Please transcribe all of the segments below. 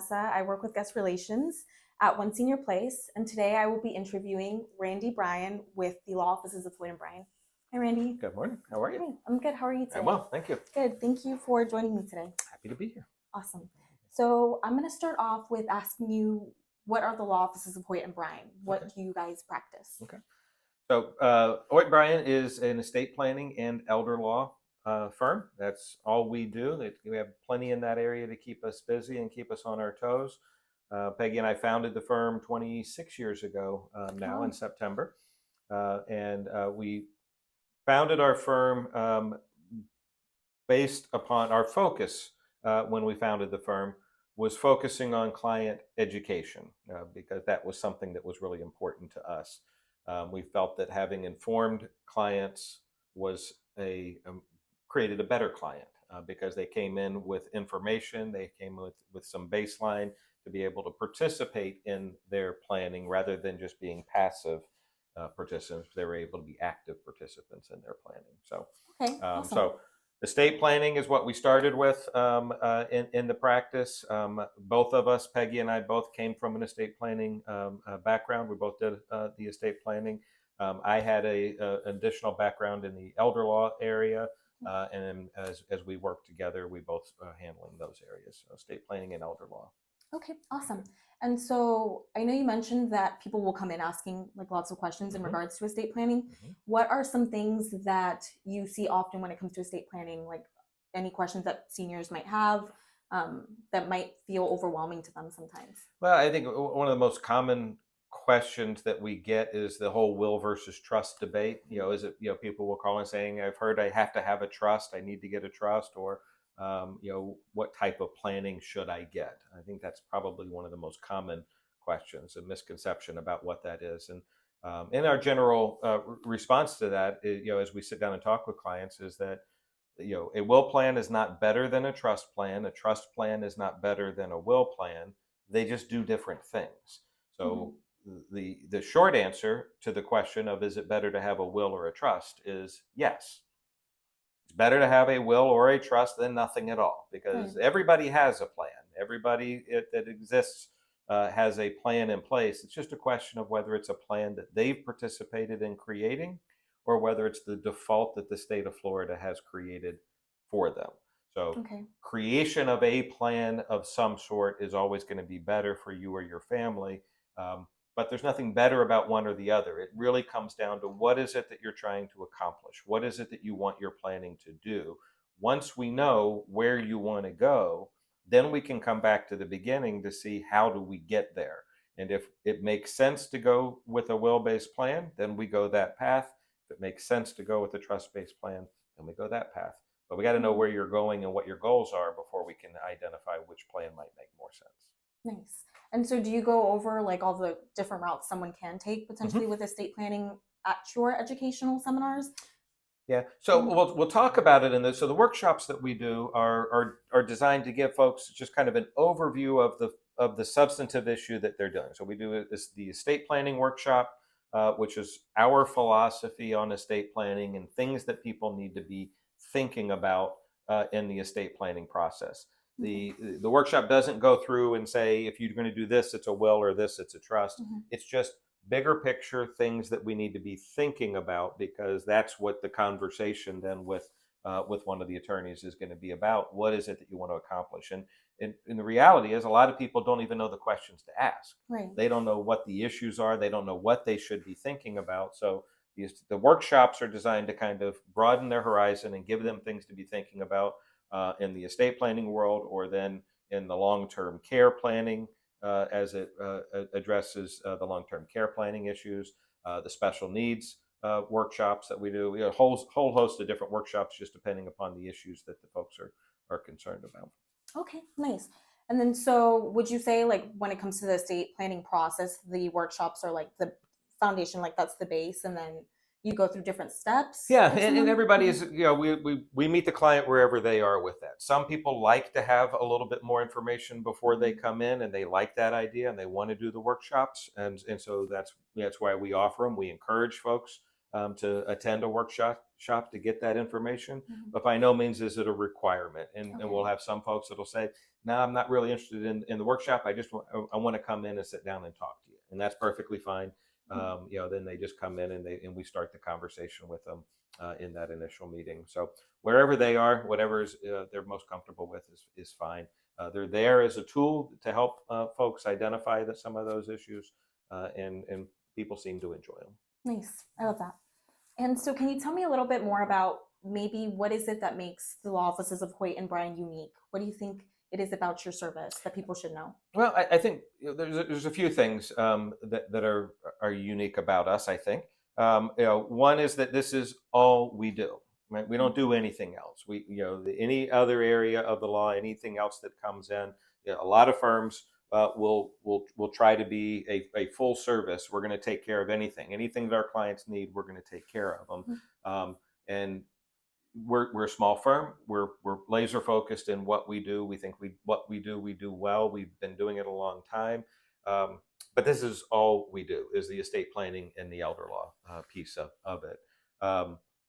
Vanessa. I work with guest relations at One Senior Place, and today I will be interviewing Randy Bryan with the law offices of Hoyt Bryan. Hi, Randy. Good morning. How are you? Hi, I'm good. How are you today? I'm well, thank you. Good. Thank you for joining me today. Happy to be here. Awesome. So I'm going to start off with asking you, what are the law offices of Hoyt Bryan? What Okay. do you guys practice? Okay. So Hoyt Bryan is an estate planning and elder law firm. That's all we do. We have plenty in that area to keep us busy and keep us on our toes. Peggy and I founded the firm 26 years ago now in September. And we founded our firm based upon our focus when we founded the firm was focusing on client education because that was something that was really important to us. We felt that having informed clients was created a better client because they came in with information, they came with some baseline to be able to participate in their planning rather than just being passive participants. They were able to be active participants in their planning. So, awesome. So estate planning is what we started with in the practice. Both of us, Peggy and I, both came from an estate planning background. We both did the estate planning. I had an additional background in the elder law area, and as we worked together, we both handling those areas, so estate planning and elder law. Okay, awesome. And so I know you mentioned that people will come in asking like lots of questions in regards to estate planning. What are some things that you see often when it comes to estate planning, like any questions that seniors might have that might feel overwhelming to them sometimes? Well, I think one of the most common questions that we get is the whole will versus trust debate. Is it, people will call and saying, I've heard I have to have a trust, I need to get a trust, or what type of planning should I get? I think that's probably one of the most common questions, a misconception about what that is. And in our general response to that, as we sit down and talk with clients, is that a will plan is not better than a trust plan. A trust plan is not better than a will plan. They just do different things. So the short answer to the question of is it better to have a will or a trust is yes. It's better to have a will or a trust than nothing at all because everybody has a plan. Everybody that exists has a plan in place. It's just a question of whether it's a plan that they've participated in creating or whether it's the default that the state of Florida has created for them. So creation of a plan of some sort is always going to be better for you or your family. But there's nothing better about one or the other. It really comes down to what is it that you're trying to accomplish? What is it that you want your planning to do? Once we know where you want to go, then we can come back to the beginning to see how do we get there. And if it makes sense to go with a will-based plan, then we go that path. If it makes sense to go with a trust-based plan, then we go that path. But we got to know where you're going and what your goals are before we can identify which plan might make more sense. Nice. And so do you go over like all the different routes someone can take potentially with estate planning at your educational seminars? Yeah, so we'll talk about it in this. So the workshops that we do are designed to give folks just kind of an overview of the substantive issue that they're doing. So we do the estate planning workshop, which is our philosophy on estate planning and things that people need to be thinking about in the estate planning process. The workshop doesn't go through and say, if you're going to do this, it's a will, or this, it's a trust. It's just bigger picture things that we need to be thinking about because that's what the conversation then with one of the attorneys is going to be about. What is it that you want to accomplish? And the reality is a lot of people don't even know the questions to ask. They don't know what the issues are. They don't know what they should be thinking about. So the workshops are designed to kind of broaden their horizon and give them things to be thinking about in the estate planning world, or then in the long-term care planning as it addresses the long-term care planning issues, the special needs workshops that we do. A whole host of different workshops just depending upon the issues that the folks are concerned about. Okay, nice. And then so would you say like when it comes to the estate planning process, the workshops are like the foundation, like that's the base, and then you go through different steps? Yeah, and everybody is, we meet the client wherever they are with that. Some people like to have a little bit more information before they come in, and they like that idea, and they want to do the workshops, and so that's why we offer them. We encourage folks to attend a workshop to get that information. Mhm. But by no means is it a requirement. And Okay. we'll have some folks that'll say, no, I'm not really interested in the workshop. I want to come in and sit down and talk to you. And that's perfectly fine. Mhm. Then they just come in and we start the conversation with them in that initial meeting. So wherever they are, whatever they're most comfortable with is fine. They're there as a tool to help folks identify some of those issues, and people seem to enjoy them. Nice. I love that. And so, can you tell me a little bit more about maybe what is it that makes the law offices of Hoyt and Bryan unique? What do you think it is about your service that people should know? Well, I think there's a few things that are unique about us. I think one is that this is all we do. Right? We don't do anything else. Any other area of the law, anything else that comes in, a lot of firms will try to be a full service. We're going to take care of anything that our clients need. We're going to take care of them. Mhm. And we're a small firm. We're laser focused in what we do. We think what we do well. We've been doing it a long time, um, but this is all we do is the estate planning and the elder law piece of it.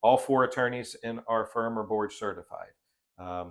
All four attorneys in our firm are board certified.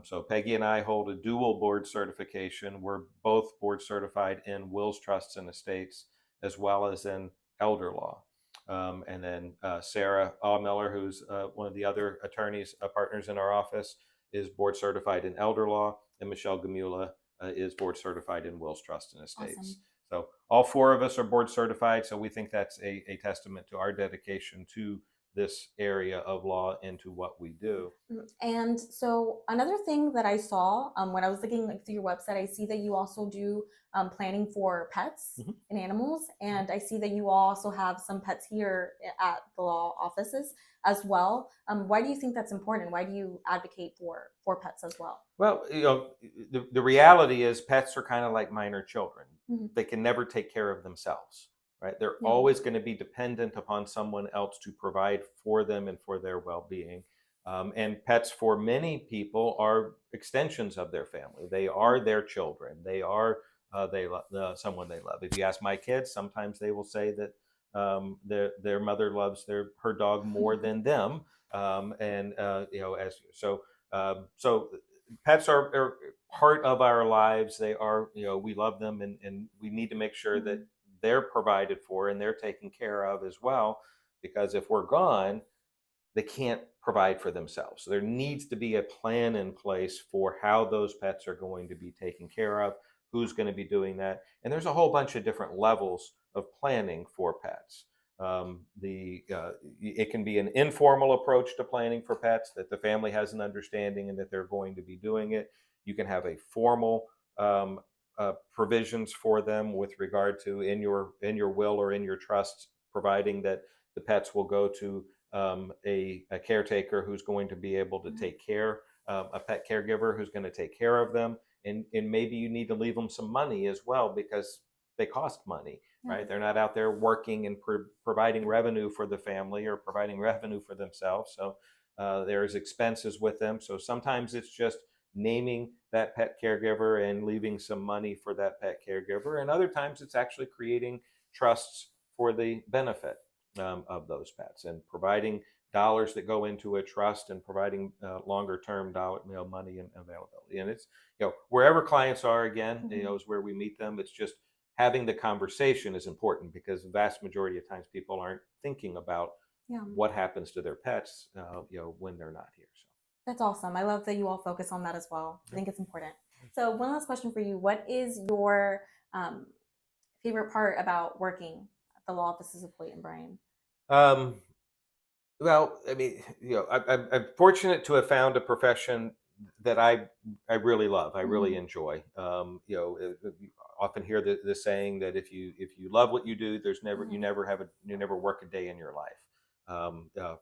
So Peggy and I hold a dual board certification. We're both board certified in wills, trusts, and estates, as well as in elder law. And then Sarah Miller, who's one of the other attorneys, partners in our office, is board certified in elder law, and Michelle Gamula is board certified in wills, trust, and estates. Awesome. So all four of us are board certified. So we think that's a testament to our dedication to this area of law and to what we do. And so another thing that I saw when I was looking like through your website, I see that you also do planning for pets Mhm. and animals, and I see that you also have some pets here at the law offices as well. Why do you think that's important? Why do you advocate for pets as well? Well, the reality is pets are kind of like minor children. Mhm. They can never take care of themselves, right? They're Yeah. always going to be dependent upon someone else to provide for them and for their well-being. And pets, for many people, are extensions of their family. They are their children. They are someone they love. If you ask my kids, sometimes they will say that their mother loves her dog more than them. And as so. So pets are part of our lives. They are, we love them, and we need to make sure that Mhm. they're provided for and they're taken care of as well. Because if we're gone, they can't provide for themselves. So there needs to be a plan in place for how those pets are going to be taken care of, who's going to be doing that. And there's a whole bunch of different levels of planning for pets. It can be an informal approach to planning for pets that the family has an understanding and that they're going to be doing it. You can have a formal provisions for them with regard to in your will or in your trust, providing that the pets will go to a caretaker who's going to be able to Mhm. take care, a pet caregiver who's going to take care of them. And maybe you need to leave them some money as well because they cost money, Yeah. right? They're not out there working and providing revenue for the family or providing revenue for themselves. So there's expenses with them. So sometimes it's just naming that pet caregiver and leaving some money for that pet caregiver. And other times it's actually creating trusts for the benefit of those pets and providing dollars that go into a trust and providing longer term money and availability. And it's wherever clients are, again, Mhm. is where we meet them. It's just having the conversation is important because the vast majority of times people aren't thinking about Yeah. what happens to their pets when they're not here. So That's awesome. I love that you all focus on that as well. I yeah. think it's important. So, one last question for you. What is your um, favorite part about working at the law offices of Hoyt and Bryan? um, Well, I mean, I'm fortunate to have found a profession that I really love. I really Mhm. enjoy. You often hear the saying that if you love what you do, there's never Mhm. you never work a day in your life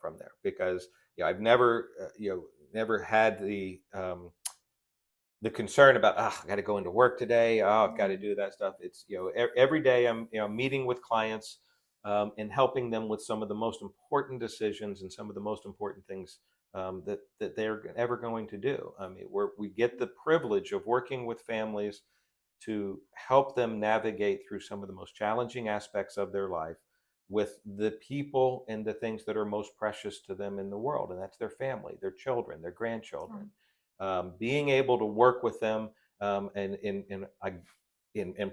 from there because I've never never had the concern about I got to go into work today. Oh, I've got to Mhm. do that stuff. It's every day I'm meeting with clients and helping them with some of the most important decisions and some of the most important things that they're ever going to do. I mean, we get the privilege of working with families to help them navigate through some of the most challenging aspects of their life with the people and the things that are most precious to them in the world, and that's their family, their children, their grandchildren. Being able to work with them, and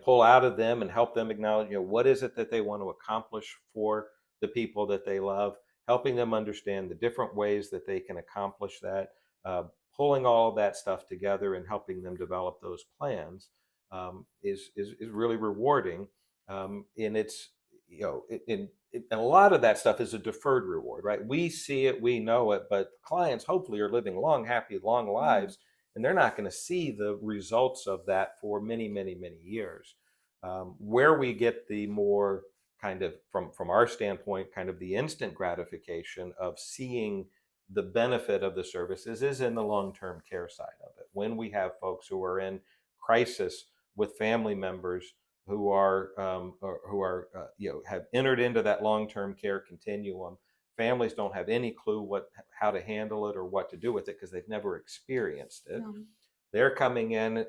pull out of them and help them acknowledge, what is it that they want to accomplish for the people that they love, helping them understand the different ways that they can accomplish that, uh, pulling all of that stuff together and helping them develop those plans, is really rewarding. And it's, and a lot of that stuff is a deferred reward, right? We see it, we know it, but clients hopefully are living long, happy, long Mhm. lives, and they're not going to see the results of that for many, many, many years. Where we get the more kind of, from our standpoint, kind of the instant gratification of seeing the benefit of the services is in the long-term care side of it. When we have folks who are in crisis with family members who have entered into that long-term care continuum, families don't have any clue how to handle it or what to do with it because they've never experienced it. Yeah. They're coming in,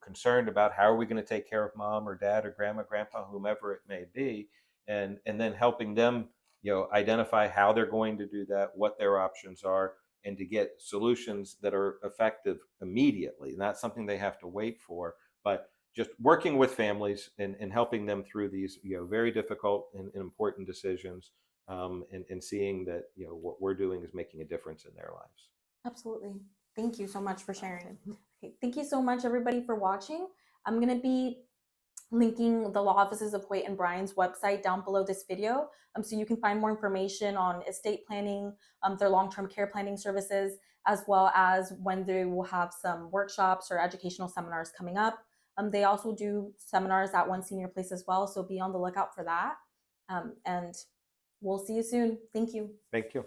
concerned about how are we going to take care of mom or dad or grandma, grandpa, whomever it may be, and then helping them, identify how they're going to do that, what their options are, and to get solutions that are effective immediately. Not something they have to wait for, but just working with families and helping them through these, very difficult and important decisions, and seeing that, what we're doing is making a difference in their lives. Absolutely. Thank you so much for sharing. Okay, thank you so much, everybody, for watching. I'm going to be linking the law offices of Hoyt and Bryan's website down below this video, so you can find more information on estate planning, their long-term care planning services, as well as when they will have some workshops or educational seminars coming up. They also do seminars at One Senior Place as well, so be on the lookout for that. And we'll see you soon. Thank you. Thank you.